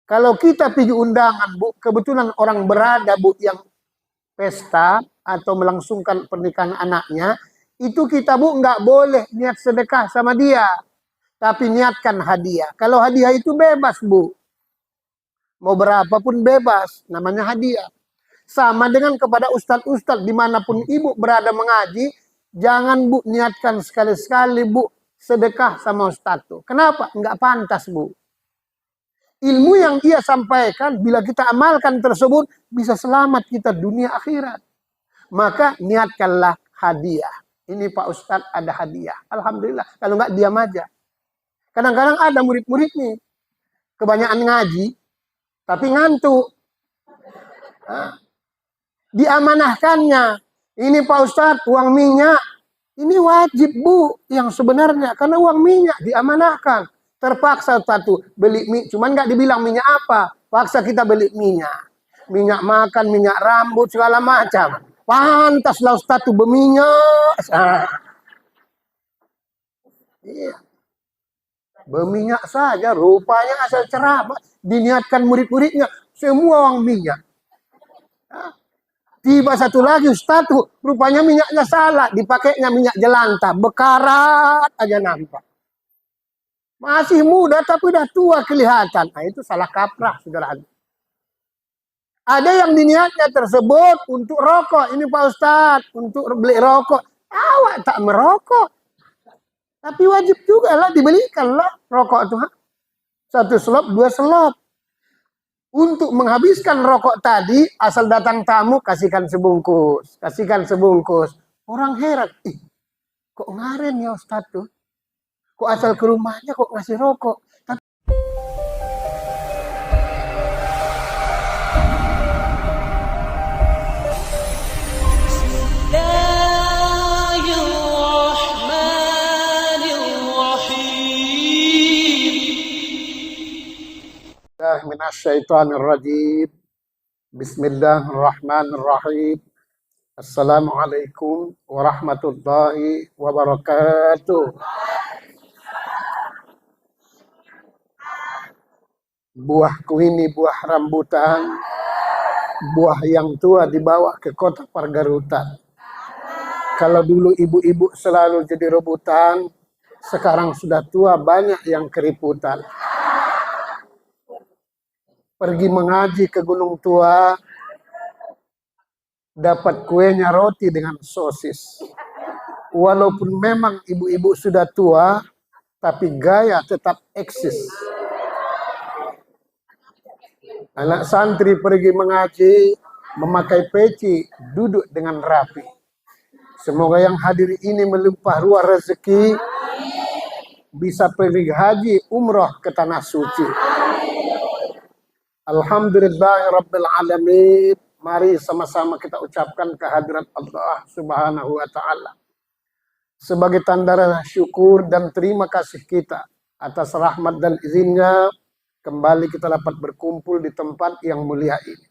Kalau kita pergi undangan, Bu, kebetulan orang berada, Bu, yang pesta atau melangsungkan pernikahan anaknya, itu kita, Bu, nggak boleh niat sedekah sama dia, tapi niatkan hadiah. Kalau hadiah itu bebas, Bu. Mau berapapun bebas, namanya hadiah. Sama dengan kepada ustadz-ustadz, dimanapun ibu berada mengaji, jangan, Bu, niatkan sekali-sekali, Bu, sedekah sama ustadz tuh. Kenapa? Nggak pantas, Bu. Ilmu yang ia sampaikan, bila kita amalkan tersebut, bisa selamat kita dunia akhirat. Maka niatkanlah hadiah. Ini Pak Ustadz ada hadiah. Alhamdulillah. Kalau nggak, diam aja. Kadang-kadang ada murid-murid nih, kebanyakan ngaji, tapi ngantuk. Diamanahkannya. Ini Pak Ustadz, uang minyak. Ini wajib, Bu, yang sebenarnya. Karena uang minyak diamanahkan. Terpaksa satu beli minyak, cuman nggak dibilang minyak apa, paksa kita beli minyak, minyak makan, minyak rambut, segala macam. Pantaslah Ustaz tuh berminyak. Iya. Berminyak saja, rupanya asal ceramah diniatkan murid-muridnya semua uang minyak. Tiba satu lagi Ustaz tuh, rupanya minyaknya salah, dipakainya minyak jelantah, bekarat aja nampak. Masih muda tapi udah tua kelihatan. Nah, itu salah kaprah, saudara. Ada yang diniatnya tersebut untuk rokok. Ini Pak Ustadz, untuk beli rokok. Awak tak merokok. Tapi wajib juga lah dibelikan lah rokok itu. Satu selop, dua selop. Untuk menghabiskan rokok tadi, asal datang tamu, kasihkan sebungkus. Kasihkan sebungkus. Orang heran. Kok ngaren ya Ustadz tuh? Kok asal ke rumahnya kok ngasih rokok? Tapi Minasyaitonirrajim. Bismillahirrahmanirrahim. Assalamualaikum warahmatullahi wabarakatuh. Buahku ini buah rambutan, buah yang tua dibawa ke kota Pargarutan. Kalau dulu ibu-ibu selalu jadi rebutan, sekarang sudah tua banyak yang keriputan. Pergi mengaji ke Gunung Tua, dapat kuenya roti dengan sosis. Walaupun memang ibu-ibu sudah tua, tapi gaya tetap eksis. Anak santri pergi mengaji, memakai peci, duduk dengan rapi. Semoga yang hadir ini melimpah ruah rezeki, bisa pergi haji umroh ke tanah suci. Alhamdulillahirabbil alamin. Mari sama-sama kita ucapkan kehadirat Allah Subhanahu wa taala. Sebagai tanda rasa syukur dan terima kasih kita atas rahmat dan izinnya, kembali kita dapat berkumpul di tempat yang mulia ini.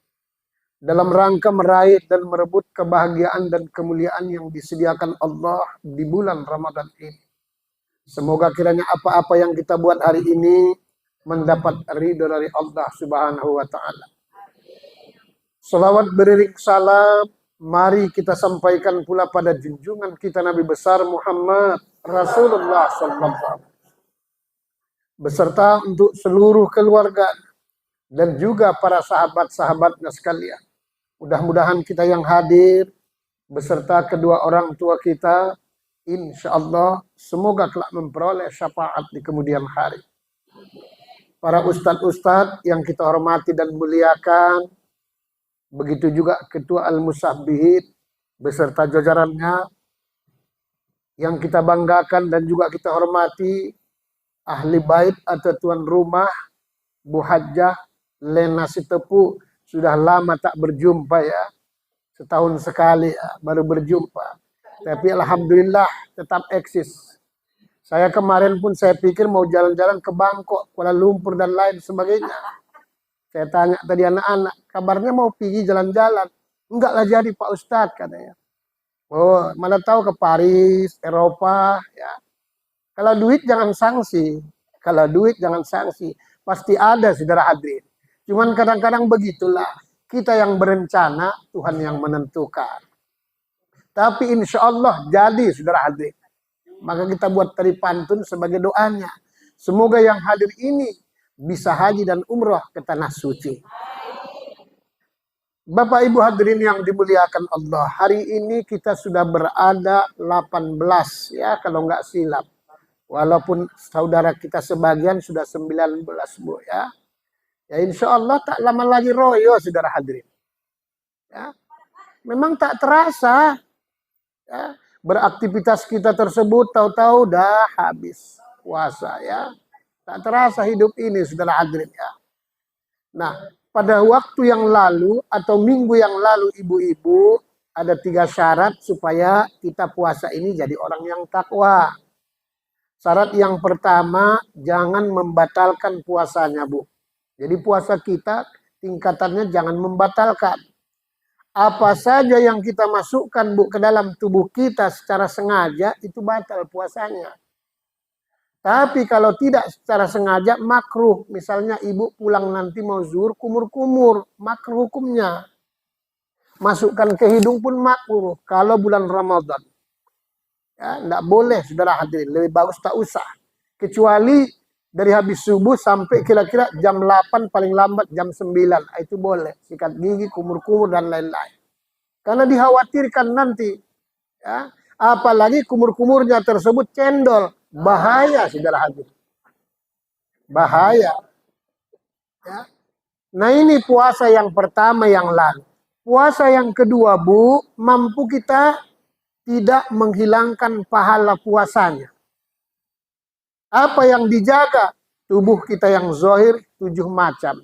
Dalam rangka meraih dan merebut kebahagiaan dan kemuliaan yang disediakan Allah di bulan Ramadan ini. Semoga kiranya apa-apa yang kita buat hari ini mendapat ridho dari Allah Subhanahu wa ta'ala. Salawat beriring salam, mari kita sampaikan pula pada junjungan kita Nabi besar Muhammad Rasulullah SAW. Beserta untuk seluruh keluarga dan juga para sahabat-sahabatnya sekalian. Mudah-mudahan kita yang hadir beserta kedua orang tua kita, insya Allah semoga kelak memperoleh syafaat di kemudian hari. Para ustadz-ustadz yang kita hormati dan muliakan, begitu juga Ketua Al-Musabbihin beserta jajarannya yang kita banggakan dan juga kita hormati, ahli bait atau tuan rumah, Bu Hajjah Lena Sitepu, sudah lama tak berjumpa ya, setahun sekali ya, baru berjumpa. Tapi alhamdulillah tetap eksis. Saya kemarin pun saya pikir mau jalan-jalan ke Bangkok, Kuala Lumpur dan lain sebagainya. Saya tanya tadi anak-anak, kabarnya mau pergi jalan-jalan. Enggaklah jadi Pak Ustadz katanya. Oh, mana tahu ke Paris, Eropa ya. Kalau duit jangan sanksi. Kalau duit jangan sanksi. Pasti ada saudara hadirin. Cuman kadang-kadang begitulah. Kita yang berencana, Tuhan yang menentukan. Tapi insya Allah jadi, saudara hadir. Maka kita buat tari pantun sebagai doanya. Semoga yang hadir ini bisa haji dan umroh ke tanah suci. Bapak Ibu hadirin yang dimuliakan Allah, hari ini kita sudah berada 18 ya kalau nggak silap. Walaupun saudara kita sebagian sudah 19 Bu ya. Ya insya Allah tak lama lagi royo saudara hadirin. Ya. Memang tak terasa ya, beraktivitas kita tersebut tahu-tahu dah habis puasa ya. Tak terasa hidup ini saudara hadirin ya. Nah, pada waktu yang lalu atau minggu yang lalu ibu-ibu ada 3 syarat supaya kita puasa ini jadi orang yang takwa. Syarat yang pertama, jangan membatalkan puasanya, Bu. Jadi puasa kita tingkatannya jangan membatalkan. Apa saja yang kita masukkan, Bu, ke dalam tubuh kita secara sengaja itu batal puasanya. Tapi kalau tidak secara sengaja makruh. Misalnya ibu pulang nanti mau zuhur kumur-kumur, makruh hukumnya. Masukkan ke hidung pun makruh kalau bulan Ramadan. Ya, enggak boleh saudara hadirin, lebih bagus tak usah. Kecuali dari habis subuh sampai kira-kira jam 8 paling lambat jam 9. Itu boleh, sikat gigi, kumur-kumur dan lain-lain. Karena dikhawatirkan nanti ya, apalagi kumur-kumurnya tersebut cendol. Bahaya saudara hadirin. Bahaya. Ya. Nah ini puasa yang pertama yang lalu. Puasa yang kedua, Bu, mampu kita tidak menghilangkan pahala puasanya. Apa yang dijaga? Tubuh kita yang zahir 7 macam.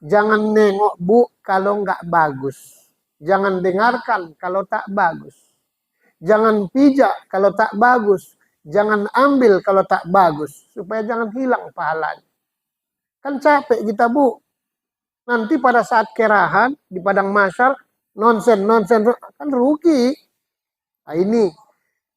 Jangan nengok, Bu, kalau nggak bagus. Jangan dengarkan kalau tak bagus. Jangan pijak kalau tak bagus. Jangan ambil kalau tak bagus. Supaya jangan hilang pahalanya. Kan capek kita, Bu. Nanti pada saat kerahan di padang mahsyar nonsen kan rugi. Nah ini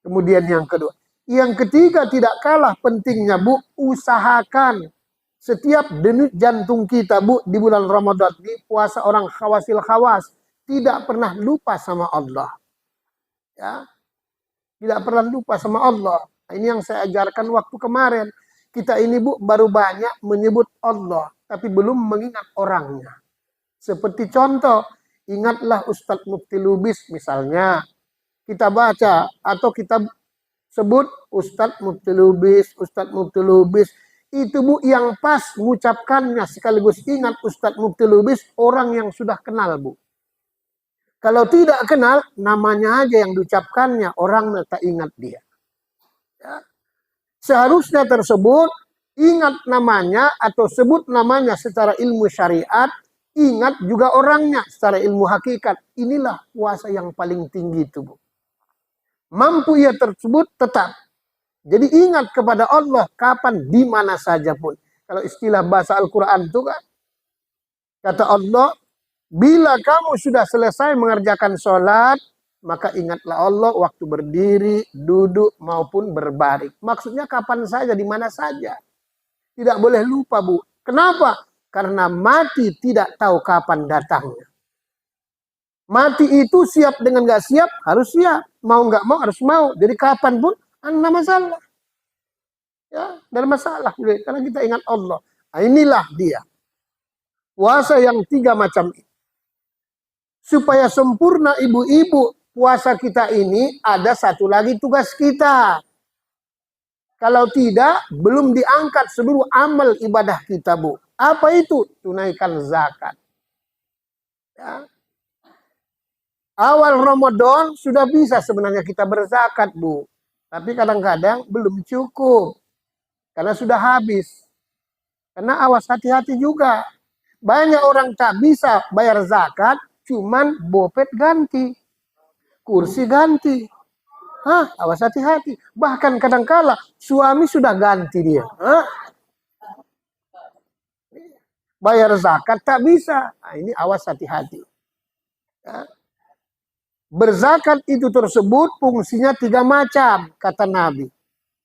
kemudian yang kedua. Yang ketiga tidak kalah pentingnya, Bu, usahakan setiap denyut jantung kita, Bu, di bulan Ramadan ini puasa orang khawasil khawas tidak pernah lupa sama Allah. Ya. Tidak pernah lupa sama Allah. Ini yang saya ajarkan waktu kemarin. Kita ini, Bu, baru banyak menyebut Allah, tapi belum mengingat orangnya. Seperti contoh, ingatlah Ustadz Mufti Lubis misalnya. Kita baca atau kita sebut Ustadz Mufti Lubis, Ustadz Mufti Lubis. Itu, Bu, yang pas mengucapkannya sekaligus ingat Ustadz Mufti Lubis orang yang sudah kenal, Bu. Kalau tidak kenal, namanya aja yang diucapkannya, orang tak ingat dia. Ya. Seharusnya tersebut, ingat namanya atau sebut namanya secara ilmu syariat, ingat juga orangnya secara ilmu hakikat. Inilah puasa yang paling tinggi itu, Bu. Mampu ia tersebut tetap. Jadi ingat kepada Allah kapan, di mana saja pun. Kalau istilah bahasa Al-Quran itu kan, kata Allah, bila kamu sudah selesai mengerjakan sholat, maka ingatlah Allah waktu berdiri, duduk, maupun berbaring. Maksudnya kapan saja, di mana saja. Tidak boleh lupa, Bu. Kenapa? Karena mati tidak tahu kapan datangnya. Mati itu siap dengan gak siap, harus siap. Mau gak mau, harus mau. Jadi kapan pun, ada masalah. Ya, ada masalah. Karena kita ingat Allah. Nah, inilah dia. Puasa yang 3 macam ini. Supaya sempurna ibu-ibu, puasa kita ini ada satu lagi tugas kita. Kalau tidak, belum diangkat seluruh amal ibadah kita, Bu. Apa itu? Tunaikan zakat. Ya. Awal Ramadan sudah bisa sebenarnya kita berzakat, Bu. Tapi kadang-kadang belum cukup. Karena sudah habis. Karena awas hati-hati juga. Banyak orang tak bisa bayar zakat, cuman bopet ganti, kursi ganti. Hah, awas hati-hati. Bahkan kadang-kala suami sudah ganti dia. Hah? Bayar zakat tak bisa. Nah, ini awas hati-hati. Ya. Berzakat itu tersebut fungsinya 3 macam, kata Nabi.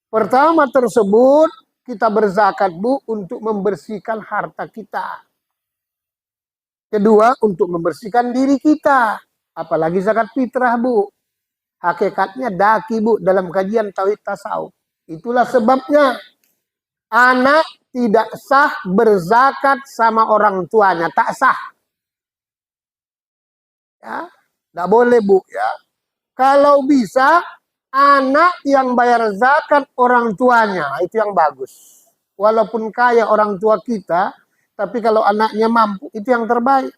Pertama tersebut, kita berzakat, Bu, untuk membersihkan harta kita. Kedua, untuk membersihkan diri kita. Apalagi zakat fitrah, Bu. Hakikatnya daki, Bu, dalam kajian tauhid tasawuf. Itulah sebabnya anak tidak sah berzakat sama orang tuanya. Tak sah. Ya, tidak boleh, Bu. Ya. Kalau bisa, anak yang bayar zakat orang tuanya. Itu yang bagus. Walaupun kaya orang tua kita, tapi kalau anaknya mampu, itu yang terbaik.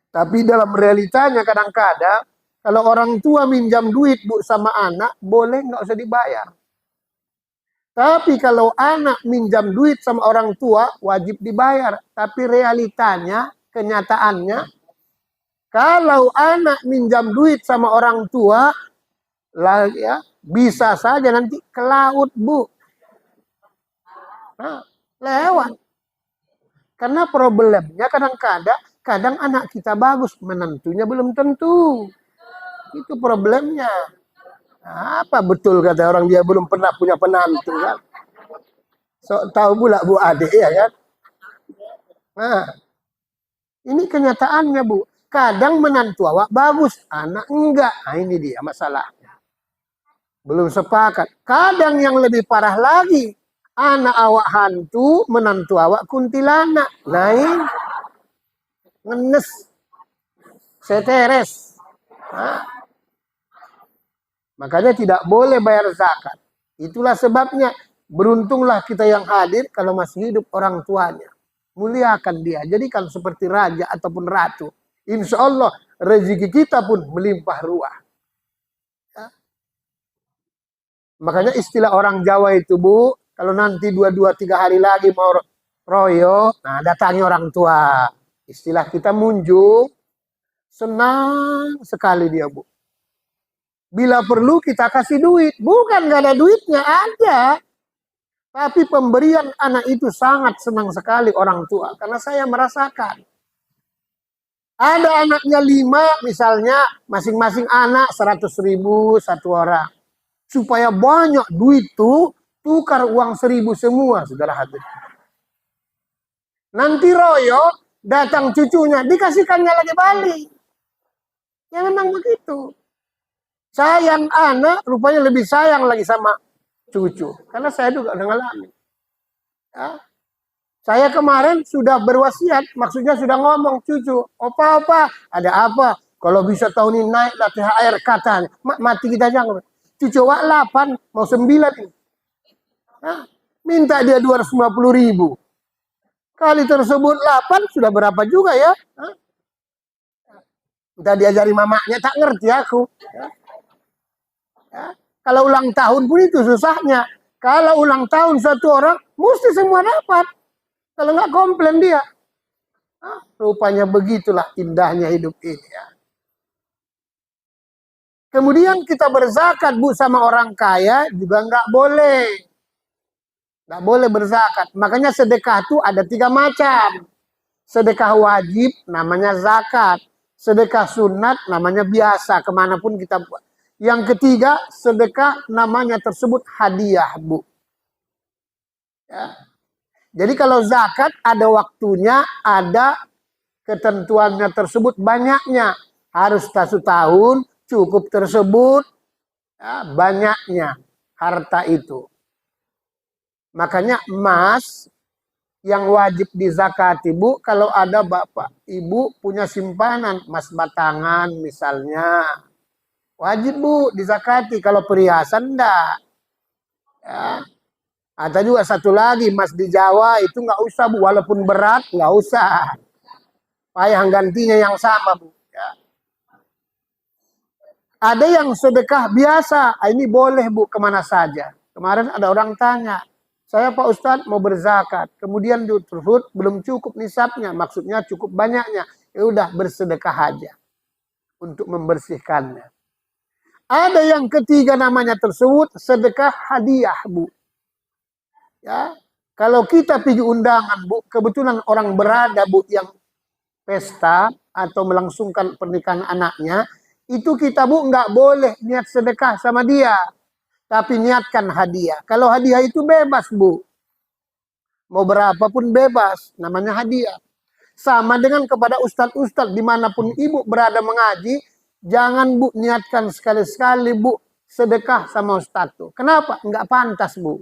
Tapi dalam realitanya kadang-kadang, kalau orang tua minjam duit, Bu, sama anak, boleh nggak usah dibayar. Tapi kalau anak minjam duit sama orang tua, wajib dibayar. Tapi realitanya, kenyataannya, kalau anak minjam duit sama orang tua, lah ya, bisa saja nanti ke laut, Bu. Nah, lewat. Karena problemnya kadang anak kita bagus, menantunya belum tentu. Itu problemnya. Nah, apa betul kata orang dia belum pernah punya penantu kan? So, tahu pula Bu adik ya kan? Nah, ini kenyataannya Bu. Kadang menantu awak bagus, anak enggak. Nah, ini dia masalahnya. Belum sepakat. Kadang yang lebih parah lagi, anak awak hantu, menantu awak kuntilanak. Lain. Ngenes. Seteres. Nah, makanya tidak boleh bayar zakat. Itulah sebabnya beruntunglah kita yang hadir kalau masih hidup orang tuanya. Muliakan dia. Jadikan seperti raja ataupun ratu. Insya Allah rezeki kita pun melimpah ruah. Ya. Makanya istilah orang Jawa itu Bu, kalau nanti 2-3 hari lagi mau royo, nah datangi orang tua. Istilah kita munjung, senang sekali dia Bu. Bila perlu kita kasih duit. Bukan gak ada duitnya, ada. Tapi pemberian anak itu sangat senang sekali orang tua. Karena saya merasakan. Ada anaknya 5 misalnya. Masing-masing anak 100.000 satu orang. Supaya banyak duit tuh. Tukar uang 1.000 semua. Saudara hadir. Nanti royo datang cucunya. Dikasihkannya lagi balik. Ya memang begitu. Sayang anak, rupanya lebih sayang lagi sama cucu. Karena saya juga udah ngalamin. Ya. Saya kemarin sudah berwasiat, maksudnya sudah ngomong cucu. Opa, ada apa? Kalau bisa tahun ini naik lah THR katanya. Mati kita jangan. Cucu wak 8, mau 9 nih. Ya. Minta dia 250.000. Kali tersebut 8, sudah berapa juga ya? Minta diajari mamanya, tak ngerti aku. Ya. Ya. Kalau ulang tahun pun itu susahnya. Kalau ulang tahun satu orang, mesti semua dapat. Kalau nggak komplain dia. Rupanya begitulah indahnya hidup ini. Ya. Kemudian kita berzakat Bu sama orang kaya juga nggak boleh. Nggak boleh berzakat. Makanya sedekah itu ada 3 macam. Sedekah wajib namanya zakat. Sedekah sunat namanya biasa. Kemanapun kita buat. Yang ketiga, sedekah namanya tersebut hadiah, Bu. Ya. Jadi kalau zakat ada waktunya, ada ketentuannya tersebut banyaknya. Harus 1 tahun, cukup tersebut, ya, banyaknya harta itu. Makanya emas yang wajib dizakati, Bu, kalau ada bapak, ibu punya simpanan, emas batangan misalnya. Wajib Bu dizakati, kalau perhiasan enggak. Ya. Ada juga satu lagi, emas di Jawa itu nggak usah Bu, walaupun berat nggak usah. Payah gantinya yang sama Bu. Ya. Ada yang sedekah biasa, ini boleh Bu kemana saja. Kemarin ada orang tanya, saya Pak Ustadz mau berzakat, kemudian tersebut belum cukup nisabnya, maksudnya cukup banyaknya. Ya udah bersedekah aja untuk membersihkannya. Ada yang ketiga namanya tersebut sedekah hadiah Bu. Ya, kalau kita pergi undangan Bu, kebetulan orang berada Bu yang pesta atau melangsungkan pernikahan anaknya, itu kita Bu nggak boleh niat sedekah sama dia, tapi niatkan hadiah. Kalau hadiah itu bebas Bu, mau berapapun bebas, namanya hadiah. Sama dengan kepada ustadz-ustadz dimanapun ibu berada mengaji, jangan bu niatkan sekali-sekali bu sedekah sama ustadz tuh. Kenapa? Enggak pantas bu.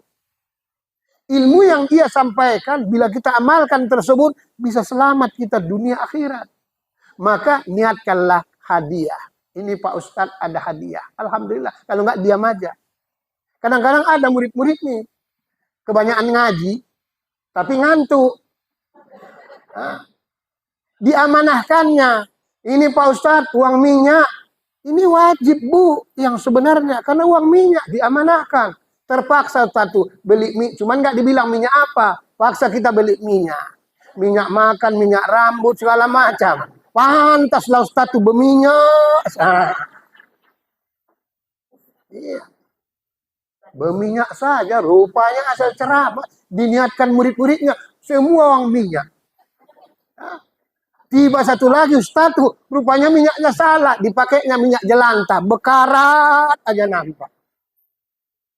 Ilmu yang dia sampaikan, bila kita amalkan tersebut, bisa selamat kita dunia akhirat. Maka niatkanlah hadiah. Ini Pak Ustadz ada hadiah. Alhamdulillah. Kalau enggak diam aja. Kadang-kadang ada murid-murid nih, kebanyakan ngaji, tapi ngantuk. Nah, diamanahkannya. Ini Pak Ustadz, uang minyak. Ini wajib bu, yang sebenarnya. Karena uang minyak diamanahkan. Terpaksa satu beli minyak. Cuman nggak dibilang minyak apa. Paksa kita beli minyak. Minyak makan, minyak rambut, segala macam. Pantaslah Ustadz tuh berminyak. Iya. Berminyak saja. Rupanya asal ceramah. Diniatkan murid-muridnya. Semua uang minyak. Tiba satu lagi Ustaz tuh, rupanya minyaknya salah, dipakainya minyak jelantah, bekarat aja nampak.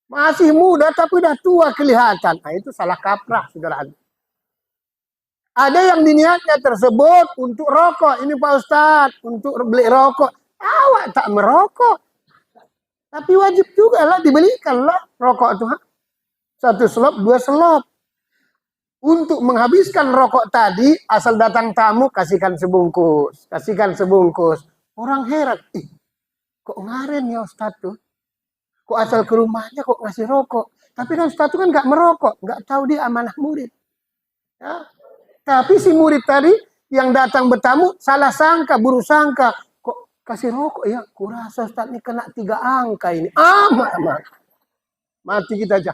Masih muda tapi udah tua kelihatan. Nah, itu salah kaprah, saudara. Ada yang diniatnya tersebut untuk rokok. Ini Pak Ustaz, untuk beli rokok. Awak tak merokok. Tapi wajib juga lah, dibelikan lah rokok itu. Satu selop, dua selop. Untuk menghabiskan rokok tadi, asal datang tamu, kasihkan sebungkus. Kasihkan sebungkus. Orang heran, kok ngaren ya Ustaz tuh? Kok asal ke rumahnya kok ngasih rokok? Tapi kan Ustaz tuh kan nggak merokok. Nggak tahu dia amanah murid. Ya. Tapi si murid tadi yang datang bertamu, salah sangka, buruk sangka. Kok kasih rokok ya? Kurasa Ustaz ini kena 3 angka ini. Amat. Mati kita aja.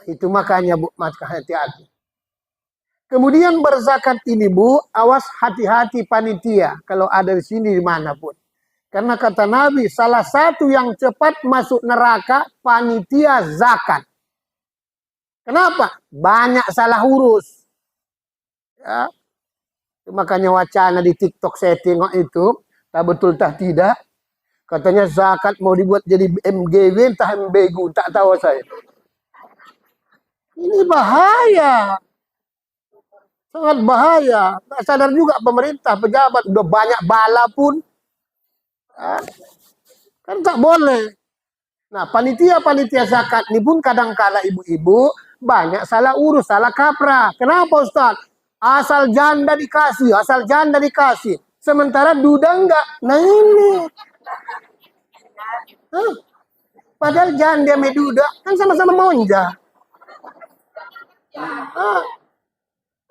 Itu makanya bu, maka hati-hati. Kemudian berzakat ini bu, awas hati-hati panitia. Kalau ada di sini dimanapun. Karena kata Nabi, salah satu yang cepat masuk neraka, panitia zakat. Kenapa? Banyak salah urus. Ya. Makanya wacana di TikTok saya tengok itu, tak betul tak tidak. Katanya zakat mau dibuat jadi MGW, entah MBG, tak tahu saya. Ini bahaya. Sangat bahaya. Tak sadar juga pemerintah, pejabat. Udah banyak bala pun. Kan tak boleh. Nah, panitia-panitia zakat ini pun kadang-kala ibu-ibu banyak salah urus, salah kaprah. Kenapa Ustaz? Asal janda dikasih, asal janda dikasih. Sementara duda enggak. Nah ini. Padahal janda sama duda kan sama-sama monja.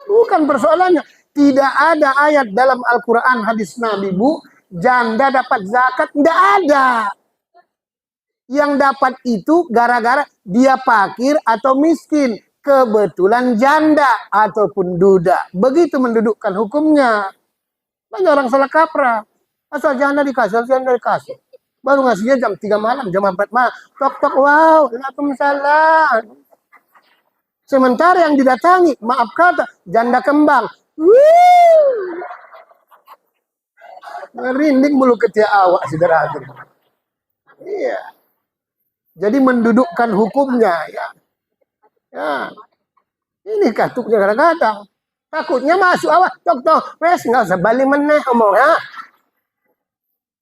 Bukan persoalannya. Tidak ada ayat dalam Al-Quran hadis Nabi bu, janda dapat zakat. Tidak ada. Yang dapat itu gara-gara dia fakir atau miskin. Kebetulan janda ataupun duda. Begitu mendudukkan hukumnya. Banyak orang salah kaprah. Asal janda dikasih, asal janda dikasih. Baru ngasihnya jam 3 malam, jam 4 malam. Tok-tok, wow, waalaikumsalam. Sementara yang didatangi, maaf kata, janda kembang. Merinding bulu ketiak awak, saudara. Iya. Jadi mendudukkan hukumnya. Ya. Ini katuknya kadang-kadang. Takutnya masuk awak. Tok-tok, wes nggak usah balik meneh omong. Ya.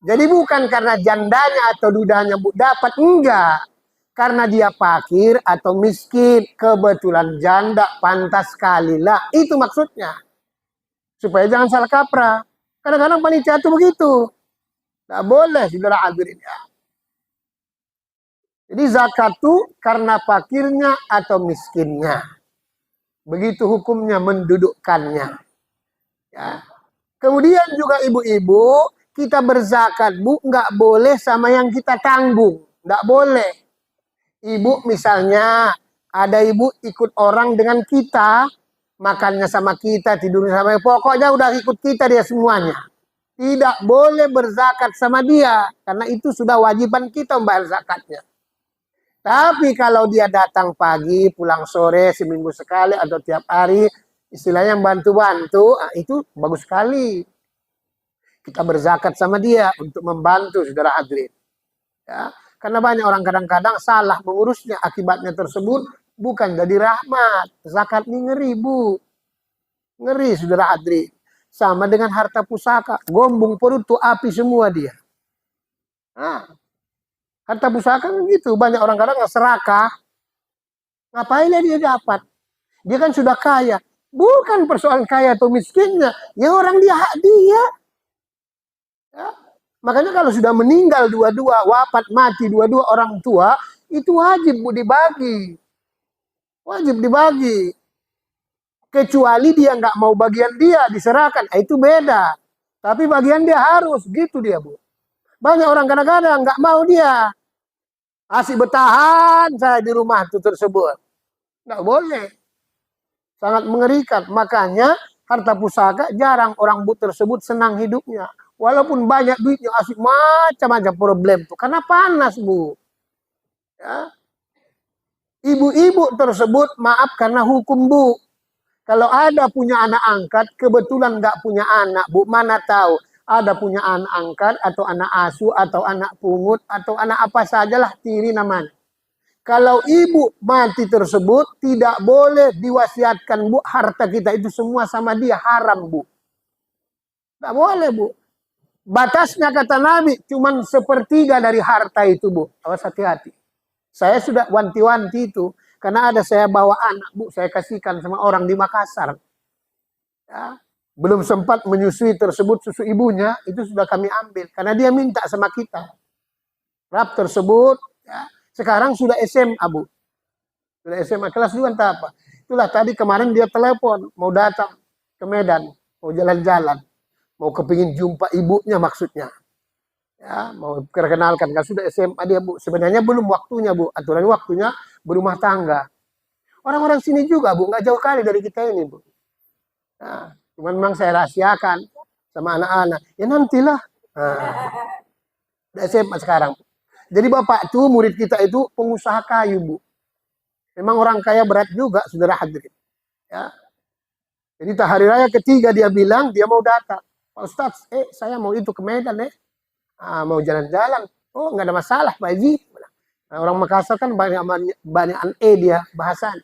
Jadi bukan karena jandanya atau dudanya dapat, enggak. Karena dia fakir atau miskin. Kebetulan janda pantas sekali lah. Itu maksudnya. Supaya jangan salah kaprah. Kadang-kadang panitia itu begitu. Tidak boleh, saudara hadirin ya. Jadi zakat itu karena fakirnya atau miskinnya. Begitu hukumnya mendudukkannya. Ya. Kemudian juga ibu-ibu, kita berzakat bu, nggak boleh sama yang kita tanggung. Nggak boleh. Ibu misalnya, ada ibu ikut orang dengan kita, makannya sama kita, tidurnya sama kita, pokoknya udah ikut kita dia semuanya. Tidak boleh berzakat sama dia, karena itu sudah wajiban kita membayar zakatnya. Tapi kalau dia datang pagi, pulang sore, seminggu sekali atau tiap hari, istilahnya bantu-bantu, itu bagus sekali. Kita berzakat sama dia untuk membantu saudara hadirin. Ya. Karena banyak orang kadang-kadang salah mengurusnya, akibatnya tersebut bukan jadi rahmat. Zakat ini ngeri bu. Ngeri, saudara hadirin. Sama dengan harta pusaka. Gombong perut tuh api semua dia. Nah, harta pusaka kan gitu. Banyak orang kadang serakah. Ngapain dia dapat? Dia kan sudah kaya. Bukan persoalan kaya atau miskinnya. Ya orang dia hak dia. Ya. Makanya kalau sudah meninggal dua-dua, wafat mati dua-dua orang tua, itu wajib dibagi. Wajib dibagi. Kecuali dia nggak mau bagian dia diserahkan, itu beda. Tapi bagian dia harus, gitu dia Bu. Banyak orang kadang-kadang nggak mau dia. Asik bertahan saya di rumah itu tersebut. Nggak boleh. Sangat mengerikan. Makanya harta pusaka jarang orang Bu tersebut senang hidupnya. Walaupun banyak duitnya asik macam-macam problem tuh. Karena panas Bu. Ya. Ibu-ibu tersebut maaf karena hukum Bu. Kalau ada punya anak angkat, kebetulan nggak punya anak, Bu, mana tahu ada punya anak angkat atau anak asuh atau anak pungut atau anak apa sajalah tiri namanya. Kalau ibu mati tersebut tidak boleh diwasiatkan Bu, harta kita itu semua sama dia, haram Bu. Tidak boleh Bu. Batasnya kata Nabi cuman sepertiga dari harta itu Bu. Awas hati-hati. Saya sudah wanti-wanti itu. Karena ada saya bawa anak, Bu, saya kasihkan sama orang di Makassar. Ya. Belum sempat menyusui tersebut susu ibunya, itu sudah kami ambil. Karena dia minta sama kita. Rap tersebut, ya. Sekarang sudah SMA, Bu. Sudah SMA, kelas 2 entah apa. Itulah tadi kemarin dia telepon, mau datang ke Medan, mau jalan-jalan. Mau kepingin jumpa ibunya maksudnya. Ya, mau perkenalkan, kan sudah SMA dia Bu. Sebenarnya belum waktunya Bu, aturan waktunya berumah tangga. Orang-orang sini juga Bu, nggak jauh kali dari kita ini Bu. Nah, cuman memang saya rahasiakan sama anak-anak. Ya nantilah. Nah, SMA sekarang. Jadi bapak tuh murid kita itu pengusaha kayu Bu. Memang orang kaya berat juga, saudara hadirin. Ya. Jadi hari raya ketiga dia bilang dia mau datang. Pak Ustadz, saya mau itu ke Medan mau jalan-jalan. Oh, nggak ada masalah Pak Haji. Nah, orang Makassar kan banyak dia bahasan.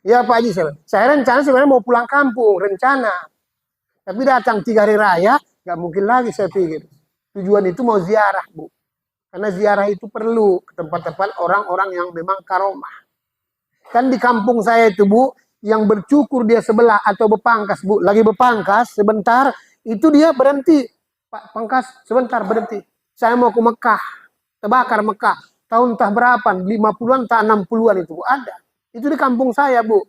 Ya Pak Haji, saya rencana sebenarnya mau pulang kampung, rencana. Tapi datang 3 hari raya, nggak mungkin lagi saya pikir. Tujuan itu mau ziarah Bu. Karena ziarah itu perlu ke tempat-tempat orang-orang yang memang karomah. Kan di kampung saya itu Bu, yang bercukur dia sebelah atau berpangkas Bu. Lagi berpangkas sebentar, itu dia berhenti. Pak Pangkas, sebentar berhenti. Saya mau ke Mekah. Terbakar Mekah. Tahun entah berapa, 50-an, entah 60-an itu Bu. Ada. Itu di kampung saya Bu.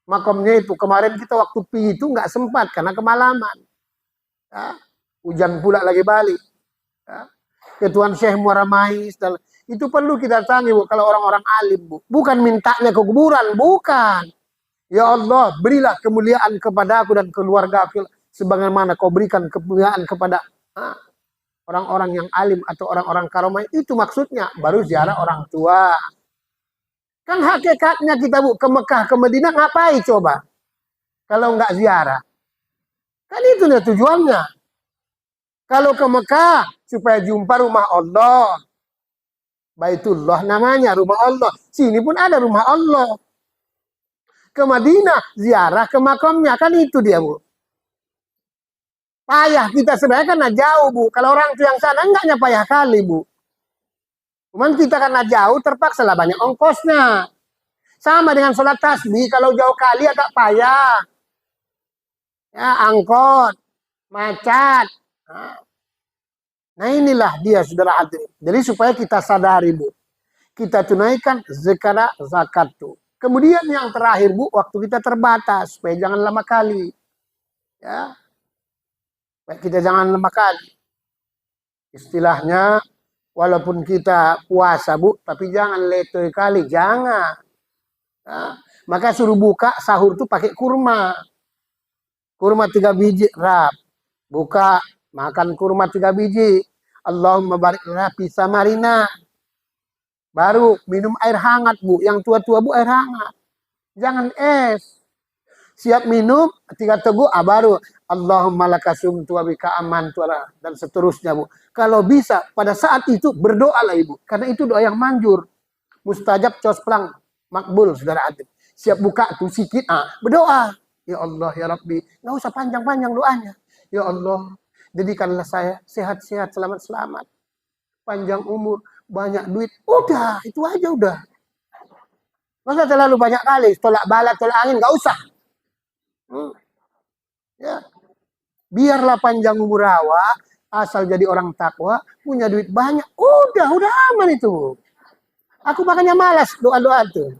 Makamnya itu. Kemarin kita waktu pergi itu nggak sempat karena kemalaman. Ya. Hujan pula lagi balik. Ya. Ketuan Syekh Muara Mais. Itu perlu kita tanya Bu. Kalau orang-orang alim Bu. Bukan mintanya ke kuburan. Bukan. Ya Allah, berilah kemuliaan kepada aku dan keluarga aku. Sebagaimana kau berikan kemuliaan kepada orang-orang yang alim atau orang-orang karomah, itu maksudnya baru ziarah orang tua. Kan hakikatnya kita Bu ke Mekah ke Madinah ngapain coba? Kalau nggak ziarah. Kan itu nih tujuannya. Kalau ke Mekah supaya jumpa rumah Allah. Baitullah namanya rumah Allah. Sini pun ada rumah Allah. Ke Madinah ziarah ke makamnya, kan itu dia Bu. Payah kita sebenarnya karena jauh Bu. Kalau orang itu yang sana enggaknya payah kali Bu. Cuman kita karena jauh terpaksa lah banyak ongkosnya. Sama dengan sholat tasbih, kalau jauh kali agak payah. Ya angkot, macet. Nah inilah dia saudara hadirin. Jadi supaya kita sadari Bu. Kita tunaikan zakat tuh. Kemudian yang terakhir Bu, waktu kita terbatas. Supaya jangan lama kali. Ya. Kita jangan lama kali. Istilahnya, walaupun kita puasa Bu, tapi jangan letoy kali, jangan. Ya. Maka suruh buka sahur tuh pakai kurma. Kurma 3 biji, rap. Buka, makan kurma 3 biji. Allahumma barik lana fi samarina. Baru minum air hangat Bu. Yang tua-tua Bu air hangat. Jangan es. Siap minum, 3 teguk, baru Allahumma lakasumtu wa bika amantu dan seterusnya Bu. Kalau bisa pada saat itu berdoalah Ibu, karena itu doa yang manjur. Mustajab cosplang makbul saudara hadirin. Siap buka tuh sikit, berdoa. Ya Allah, ya Rabbi, nggak usah panjang-panjang doanya. Ya Allah, jadikanlah saya sehat-sehat, selamat-selamat, panjang umur, banyak duit. Udah, itu aja udah. Nggak usah terlalu banyak kali, tolak bala, tolak angin, nggak usah. Ya, biarlah panjang umur awak, asal jadi orang takwa, punya duit banyak. Udah aman itu. Aku makanya malas doa-doa tuh.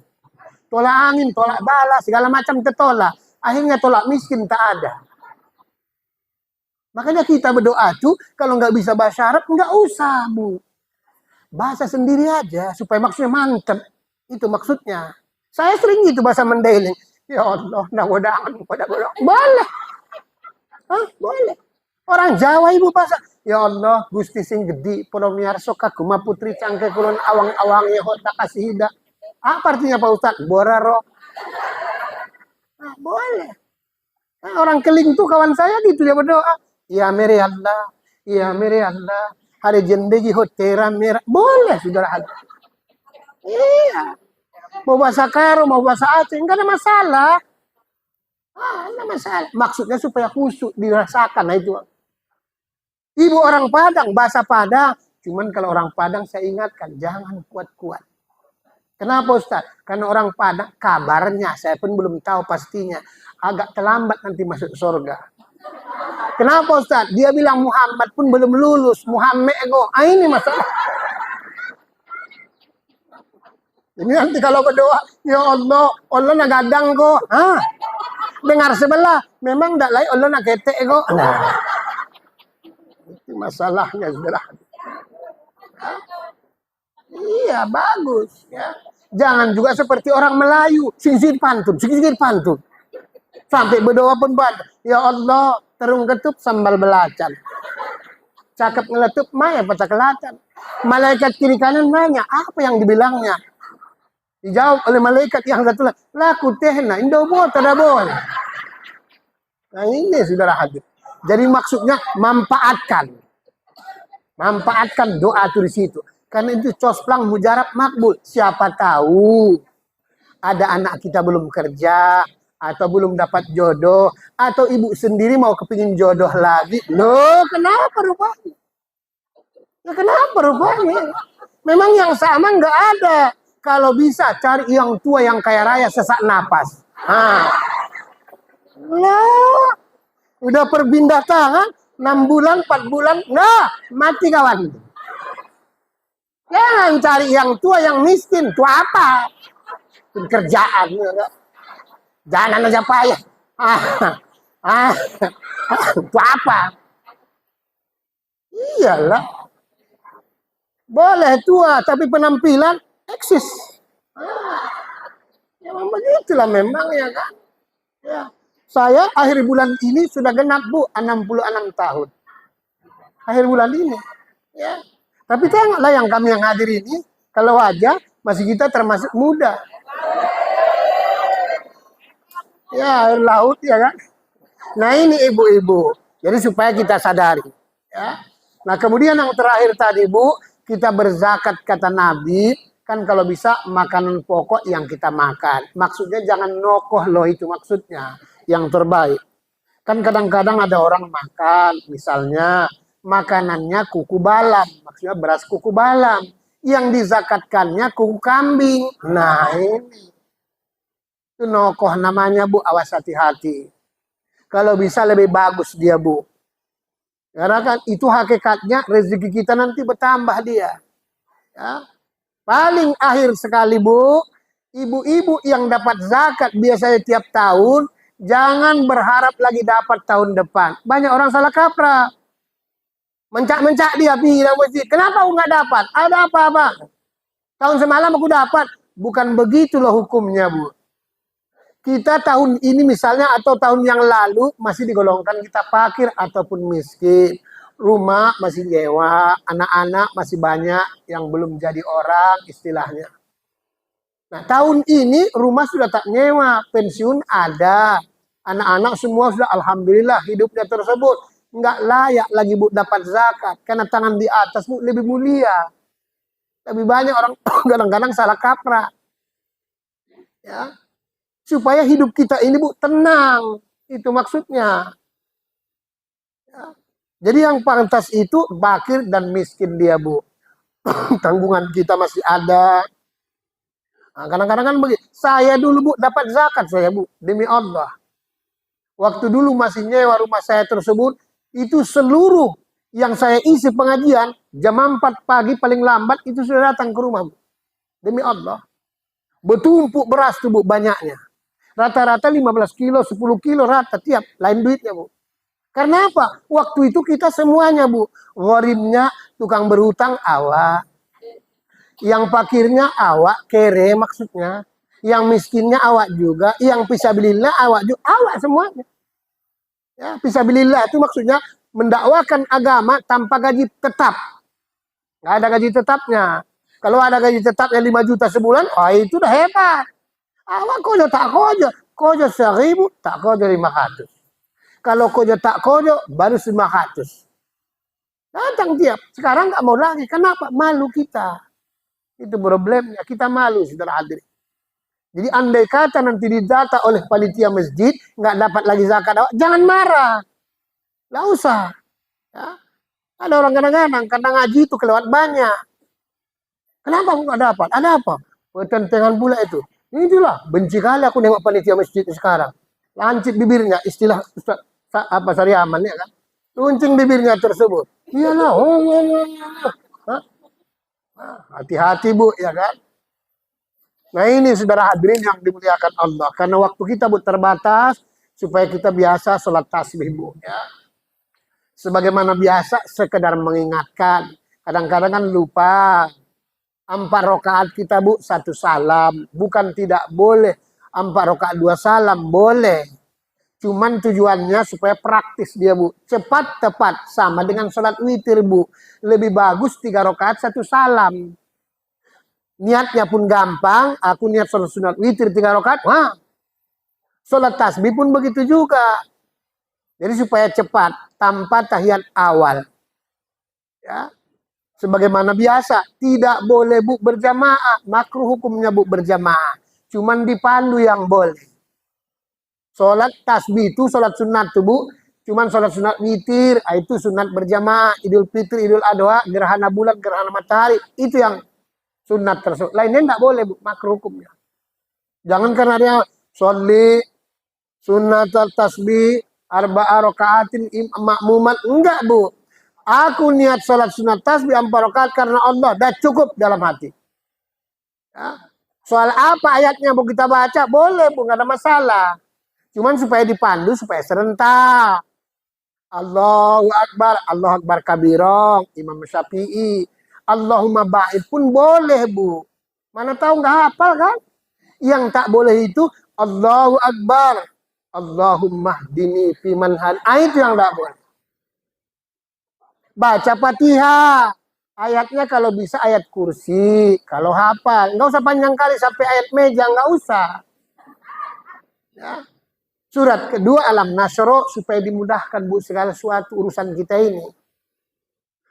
Tolak angin, tolak bala, segala macam tertolak. Akhirnya tolak miskin tak ada. Makanya kita berdoa tuh, kalau nggak bisa bahasa Arab, nggak usah, Bu. Bahasa sendiri aja, supaya maksudnya mantep. Itu maksudnya. Saya sering gitu bahasa Mandailing. Ya Allah, mudah-mudahan pada berdoa. Boleh. Hah? Boleh. Orang Jawa ibu bahasa. Ya Allah, Gusti sing gedi, Ponomiarso kaguma putri cangke kulon awang-awangnya hota kasih hidak. Apa artinya Pak Ustadz? Boraro. Nah, boleh. Nah, orang Keling tuh kawan saya gitu dia berdoa. Ya mere Allah, ya mere Allah. Hari jendegi hotera merah. Boleh saudara. Iya. Mau bahasa Karo, mau bahasa Aceh, enggak ada masalah. Enggak masalah. Maksudnya supaya khusyuk dirasakan. Nah itu. Ibu orang Padang, bahasa Padang. Cuman kalau orang Padang saya ingatkan, jangan kuat-kuat. Kenapa Ustaz? Karena orang Padang, kabarnya, saya pun belum tahu pastinya, agak terlambat nanti masuk surga. Kenapa Ustaz? Dia bilang Muhammad pun belum lulus. Muhammad ego. Ini masalah. Ini nanti kalau berdoa, ya Allah, Allah nak gadang kok. Dengar sebelah, memang tak lain Allah nak ketek kok. Nah, itu masalahnya saudara. Iya, bagus. Ya. Jangan juga seperti orang Melayu, sisir pantun. Sampai berdoa pun banyak. Ya Allah, terung ketup sambal belacan. Cakep ngeletup, maya pecah kelatan. Malaikat kiri kanan nanya, apa yang dibilangnya? Dijawab oleh malaikat yang satu lagi, laku tehna, indo bota dah boleh. Nah ini saudara hadir. Jadi maksudnya manfaatkan doa itu di situ. Karena itu cosplang mujarab makbul. Siapa tahu ada anak kita belum kerja atau belum dapat jodoh atau ibu sendiri mau kepingin jodoh lagi. Loh, kenapa rupanya? Ya kenapa rupanya? Memang yang sama nggak ada. Kalau bisa cari yang tua yang kaya raya sesak napas. Lah, udah perpindah tangan 6 bulan, 4 bulan, nah mati kawan. Jangan cari yang tua yang miskin. Tua apa? Pekerjaan. Jangan aja payah. Tua apa? Iyalah. Boleh tua, tapi penampilan eksis. Ya begitulah memang ya kan. Ya. Saya akhir bulan ini sudah genap Bu 66 tahun. Akhir bulan ini. Ya. Tapi tengoklah yang kami yang hadir ini, kalau wajah masih kita termasuk muda. Ya, air laut ya kan. Nah ini ibu-ibu. Jadi supaya kita sadari. Ya. Nah kemudian yang terakhir tadi Bu, kita berzakat kata Nabi. Kan kalau bisa makanan pokok yang kita makan. Maksudnya jangan nokoh loh itu maksudnya. Yang terbaik. Kan kadang-kadang ada orang makan. Misalnya makanannya kuku balam. Maksudnya beras kuku balam. Yang dizakatkannya kuku kambing. Nah ini. Itu nokoh namanya Bu. Awas hati-hati. Kalau bisa lebih bagus dia Bu. Karena kan itu hakikatnya rezeki kita nanti bertambah dia. Ya. Paling akhir sekali Bu, ibu-ibu yang dapat zakat biasanya tiap tahun, jangan berharap lagi dapat tahun depan. Banyak orang salah kaprah. Mencak-mencak dia pergi dalam masjid. Kenapa aku nggak dapat? Ada apa-apa? Tahun semalam aku dapat. Bukan begitu loh hukumnya Bu. Kita tahun ini misalnya atau tahun yang lalu masih digolongkan kita fakir ataupun miskin. Rumah masih nyewa, anak-anak masih banyak yang belum jadi orang istilahnya. Nah tahun ini rumah sudah tak nyewa, pensiun ada. Anak-anak semua sudah alhamdulillah hidupnya tersebut. Nggak layak lagi Bu dapat zakat. Karena tangan di atas Bu lebih mulia. Lebih banyak orang kadang-kadang salah kaprah. Ya. Supaya hidup kita ini, Bu, tenang. Itu maksudnya. Ya. Jadi yang pantas itu fakir dan miskin dia, Bu. Tanggungan kita masih ada. Nah, kadang-kadang kan begitu. Saya dulu, Bu, dapat zakat saya, Bu. Demi Allah. Waktu dulu masih nyewa rumah saya tersebut, itu seluruh yang saya isi pengajian, jam 4 pagi paling lambat itu sudah datang ke rumah, Bu. Demi Allah. Bertumpuk beras tuh, Bu, banyaknya. Rata-rata 15 kilo, 10 kilo rata tiap. Lain duitnya, Bu. Karena apa? Waktu itu kita semuanya, Bu. Gharibnya, tukang berhutang, awak. Yang fakirnya, awak. Kere maksudnya. Yang miskinnya, awak juga. Yang fisabilillah, awak juga. Awak semuanya. Ya, fisabilillah itu maksudnya mendakwakan agama tanpa gaji tetap. Nggak ada gaji tetapnya. Kalau ada gaji tetapnya 5 juta sebulan, oh itu udah hebat. Awak kojo tak kojo. Kojo 1.000, tak kojo 500. Kalau kojo tak kojo, baru 500. Datang tiap. Sekarang nggak mau lagi. Kenapa? Malu kita. Itu problemnya. Kita malu, saudara hadirin. Jadi andai kata nanti didata oleh panitia masjid, nggak dapat lagi zakat, jangan marah. Nggak usah. Ya. Ada orang kadang-kadang, karena ngaji itu kelewat banyak. Kenapa nggak dapat? Ada apa? Pertentangan pula itu. Itulah, benci kali aku nengok panitia masjid sekarang. Lancip bibirnya, istilah Ustaz, apa Sariaman ya kan? Luncing bibirnya tersebut. Iyalah, hati-hati, Bu, ya kan? Nah ini saudara hadirin yang dimuliakan Allah. Karena waktu kita, Bu, terbatas, supaya kita biasa sholat tasbih, Bu. Ya. Sebagaimana biasa, sekedar mengingatkan. Kadang-kadang kan lupa. 4 rakaat kita, Bu, 1 salam. Bukan tidak boleh. 4 rakaat 2 salam, boleh. Cuman tujuannya supaya praktis dia, Bu. Cepat, tepat. Sama dengan sholat witir, Bu. Lebih bagus 3 rakaat 1 salam. Niatnya pun gampang. Aku niat sholat sunat witir 3 rakaat. Wah. Sholat tasbih pun begitu juga. Jadi supaya cepat. Tanpa tahiyat awal. Ya. Sebagaimana biasa. Tidak boleh, Bu, berjamaah. Makruh hukumnya, Bu, berjamaah. Cuman dipandu yang boleh. Sholat tasbih itu sholat sunat tuh, Bu. Cuman sholat sunat witir. Itu sunat berjamaah. Idul Fitri, Idul Adha. Gerhana bulan, gerhana matahari. Itu yang sunat tersebut. Lainnya tidak boleh, Bu, makruh hukumnya. Jangan karena dia sholli sunat tasbih arba'a rakaatin makmumat. Enggak, Bu. Aku niat sholat sunat tasbih 4 rakaat karena Allah. Dah cukup dalam hati. Ya. Soal apa ayatnya mau kita baca? Boleh, Bu, nggak ada masalah. Cuman supaya dipandu, supaya serentak. Allahu Akbar, Allahu Akbar kabirong, Imam Syafi'i. Allahumma ba'id pun boleh, Bu. Mana tahu nggak hafal kan? Yang tak boleh itu Allahu Akbar. Allahumma hdini fiman had. Itu yang tak boleh. Baca Fatihah. Ayatnya kalau bisa ayat kursi. Kalau hafal. Nggak usah panjang kali sampai ayat meja. Nggak usah. Ya. Surat kedua Alam Nasro. Supaya dimudahkan, Bu, segala sesuatu urusan kita ini.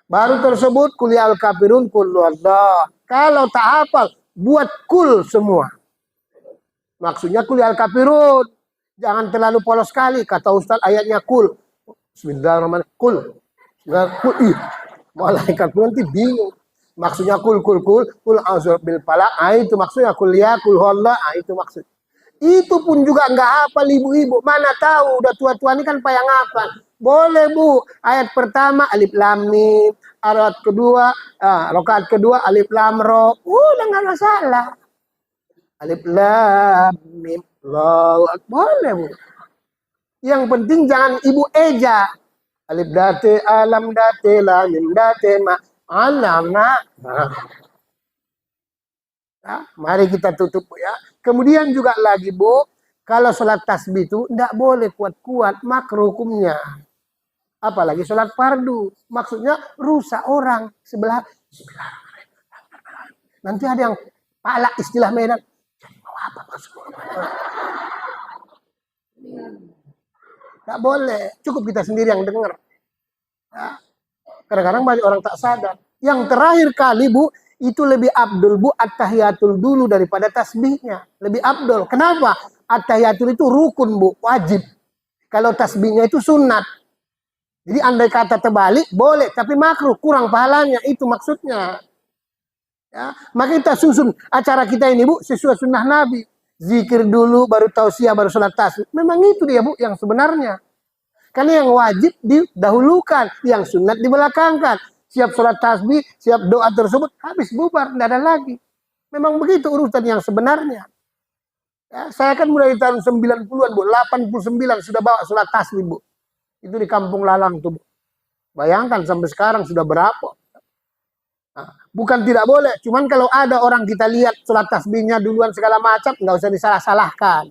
Baru tersebut kuliah al-kafirun kullu Allah. Kalau tak hafal, buat kul semua. Maksudnya kuliah al-kafirun. Jangan terlalu polos sekali. Kata Ustaz ayatnya kul. Bismillahirrahmanirrahim. Kul. Kul. Malaikat pun nanti bingung. Maksudnya kul azur bil falaq. Itu maksudnya kuliah kul Allah. Itu maksud. Itu pun juga nggak hafal ibu-ibu. Mana tahu. Udah tua-tua ini kan payah ngapal. Boleh, Bu. Ayat pertama alif lam mim. Ayat kedua, rakaat kedua alif lam ro. Udah nggak masalah. Alif lam mim. Boleh, Bu. Yang penting jangan ibu eja. Alif date alam date lam mim date ma alama. Ya, mari kita tutup, ya. Kemudian juga lagi, Bu. Kalau sholat tasbih itu tidak boleh kuat-kuat, makruh hukumnya. Apalagi sholat fardu. Maksudnya rusak orang sebelah. Nanti ada yang pala istilah Medan. Jadi mau apa maksudnya? Tidak boleh. Cukup kita sendiri yang dengar. Ya. Kadang-kadang banyak orang tak sadar. Yang terakhir kali, Bu, itu lebih abdul, Bu, at-tahiyatul dulu daripada tasbihnya. Lebih abdul. Kenapa? At-tahiyatul itu rukun, Bu, wajib. Kalau tasbihnya itu sunat. Jadi andai kata terbalik, boleh, tapi makruh, kurang pahalanya, itu maksudnya. Ya, maka kita susun acara kita ini, Bu, sesuai sunnah Nabi. Zikir dulu, baru tausiah, baru sholat tasbih. Memang itu dia, Bu, yang sebenarnya. Karena yang wajib didahulukan, yang sunat dibelakangkan. Siap sholat tasbih, siap doa tersebut, habis bubar, tidak ada lagi. Memang begitu urutan yang sebenarnya. Ya, saya kan mulai tahun 90-an, Bu. 89 sudah bawa sholat tasbih, Bu. Itu di Kampung Lalang tuh, Bu. Bayangkan sampai sekarang sudah berapa. Nah, bukan tidak boleh. Cuman kalau ada orang kita lihat sholat tasbihnya duluan segala macam, nggak usah disalah-salahkan.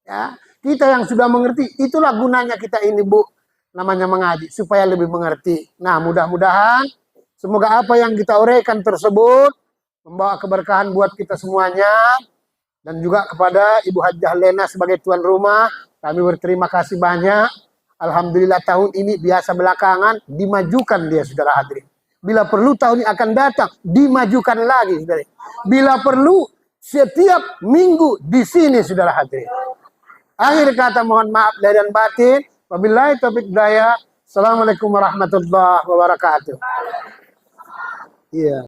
Ya, kita yang sudah mengerti, itulah gunanya kita ini, Bu. Namanya mengaji, supaya lebih mengerti. Nah, mudah-mudahan semoga apa yang kita uraikan tersebut membawa keberkahan buat kita semuanya. Dan juga kepada Ibu Hajjah Lena sebagai tuan rumah, kami berterima kasih banyak. Alhamdulillah tahun ini biasa belakangan, dimajukan dia, saudara hadirin. Bila perlu tahun ini akan datang, dimajukan lagi, saudara. Bila perlu, setiap minggu di sini, saudara hadirin. Akhir kata mohon maaf lahir dan batin. Wabillahi taufiq hidayah. Assalamualaikum warahmatullahi wabarakatuh. Iya.